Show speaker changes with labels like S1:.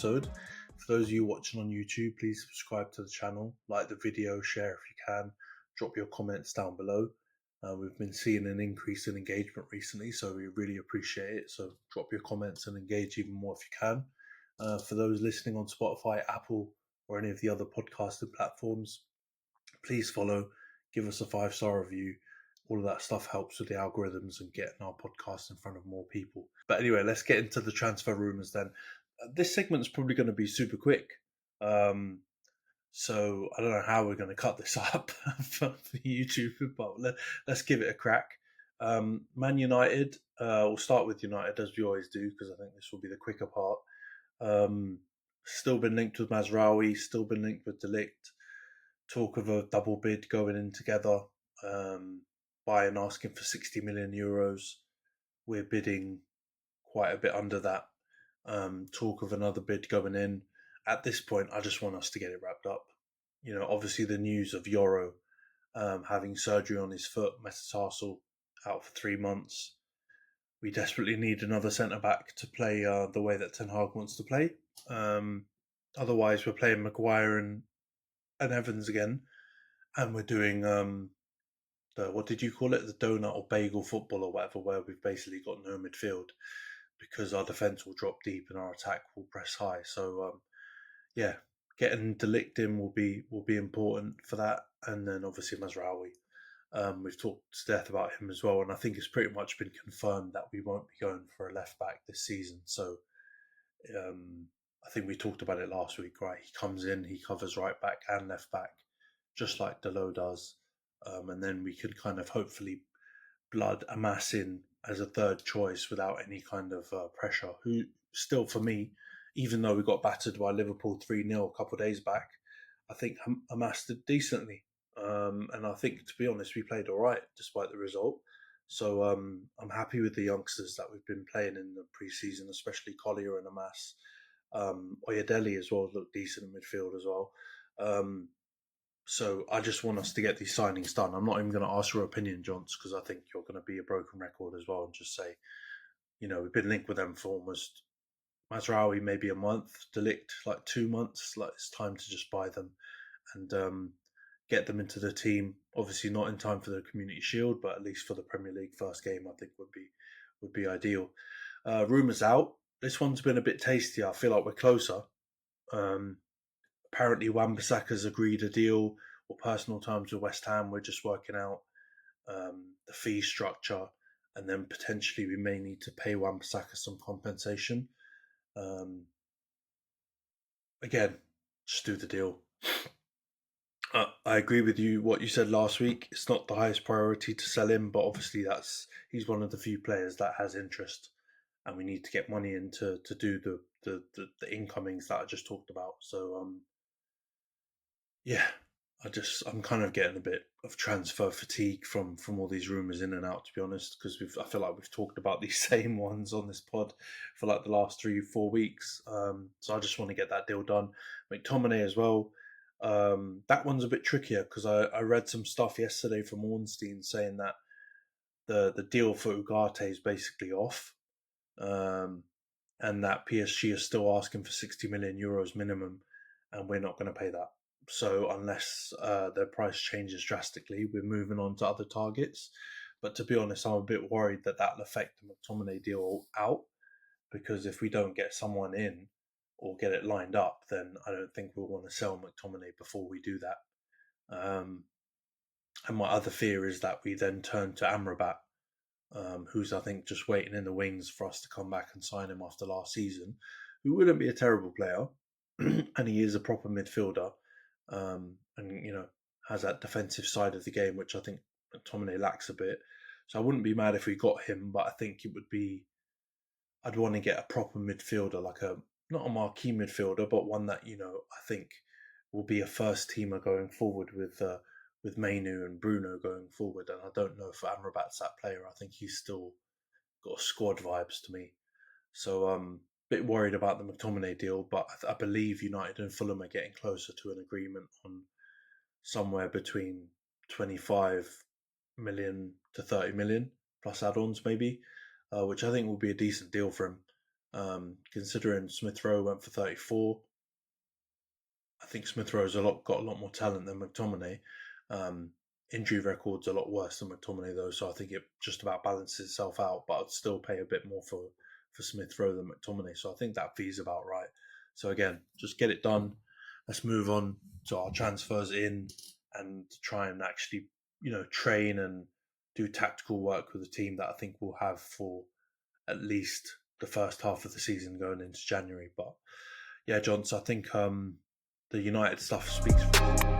S1: episode. For those of you watching on YouTube, please subscribe to the channel, like the video, share if you can, drop your comments down below. We've been seeing an increase in engagement recently, so we really appreciate it. So drop your comments and engage even more if you can. For those listening on Spotify, Apple, or any of the other podcasting platforms, please follow, give us a 5-star review. All of that stuff helps with the algorithms and getting our podcast in front of more people. But anyway, let's get into the transfer rumours then. This segment's probably going to be super quick. So I don't know how we're going to cut this up for YouTube, but let's give it a crack. Man United, we'll start with United as we always do, because I think this will be the quicker part. Still been linked with Mazraoui, still been linked with De Ligt. Talk of a double bid going in together. Bayern asking for 60 million euros. We're bidding quite a bit under that. Talk of another bid going in. At this point, I just want us to get it wrapped up. You know, obviously the news of Yoro having surgery on his foot, metatarsal, out for 3 months. We desperately need another centre-back to play the way that Ten Hag wants to play. Otherwise, we're playing Maguire and Evans again. And we're doing, what did you call it? The donut or bagel football or whatever, where we've basically got no midfield because our defence will drop deep and our attack will press high. So, getting De Ligt in will be important for that, and then obviously Mazraoui. We've talked to death about him as well, and I think it's pretty much been confirmed that we won't be going for a left back this season. So I think we talked about it last week, right? He comes in, he covers right back and left back, just like De Ligt does, and then we could kind of hopefully blood amass in as a third choice without any kind of pressure. Who still, for me, even though we got battered by Liverpool 3-0 a couple of days back, I think amassed it decently. And I think, to be honest, we played all right despite the result. So I'm happy with the youngsters that we've been playing in the pre-season, especially Collier and Amas. Oyedele as well looked decent in midfield as well. So I just want us to get these signings done. I'm not even going to ask your opinion, Johns, because I think you're going to be a broken record as well and just say, you know, we've been linked with them for almost Mazraoui maybe a month, De Ligt like 2 months. Like, it's time to just buy them and get them into the team. Obviously not in time for the Community Shield, but at least for the Premier League first game, I think would be ideal. Rumours out. This one's been a bit tasty. I feel like we're closer. Apparently Wan-Bissaka's agreed a deal or personal terms with West Ham. We're just working out the fee structure, and then potentially we may need to pay Wan-Bissaka some compensation. Again, just do the deal. I agree with you, what you said last week. It's not the highest priority to sell him, but obviously he's one of the few players that has interest, and we need to get money in to do the incomings that I just talked about. So, I'm kind of getting a bit of transfer fatigue from all these rumours in and out, to be honest, because I feel like we've talked about these same ones on this pod for like the last 3-4 weeks. So I just want to get that deal done. McTominay as well. That one's a bit trickier because I read some stuff yesterday from Ornstein saying that the deal for Ugarte is basically off, and that PSG is still asking for 60 million euros minimum, and we're not going to pay that. So unless their price changes drastically, we're moving on to other targets. But to be honest, I'm a bit worried that that'll affect the McTominay deal out, because if we don't get someone in or get it lined up, then I don't think we'll want to sell McTominay before we do that. And my other fear is that we then turn to Amrabat, who's, I think, just waiting in the wings for us to come back and sign him after last season, who wouldn't be a terrible player, and he is a proper midfielder. And, you know, has that defensive side of the game, which I think McTominay lacks a bit. So I wouldn't be mad if we got him, but I think I'd want to get a proper midfielder, like not a marquee midfielder, but one that, you know, I think will be a first teamer going forward with Mainu and Bruno going forward. And I don't know if Amrabat's that player. I think he's still got squad vibes to me. So bit worried about the McTominay deal, but I believe United and Fulham are getting closer to an agreement on somewhere between 25 million to 30 million plus add-ons maybe, which I think will be a decent deal for him. Considering Smith Rowe went for 34, I think Smith Rowe's got a lot more talent than McTominay. Injury record's a lot worse than McTominay though, so I think it just about balances itself out. But I'd still pay a bit more for Smith Rowe than McTominay, so I think that fee's about right. So again, just get it done. Let's move on to our transfers in and try and actually, train and do tactical work with a team that I think we'll have for at least the first half of the season going into January. But yeah, John, so I think the United stuff speaks for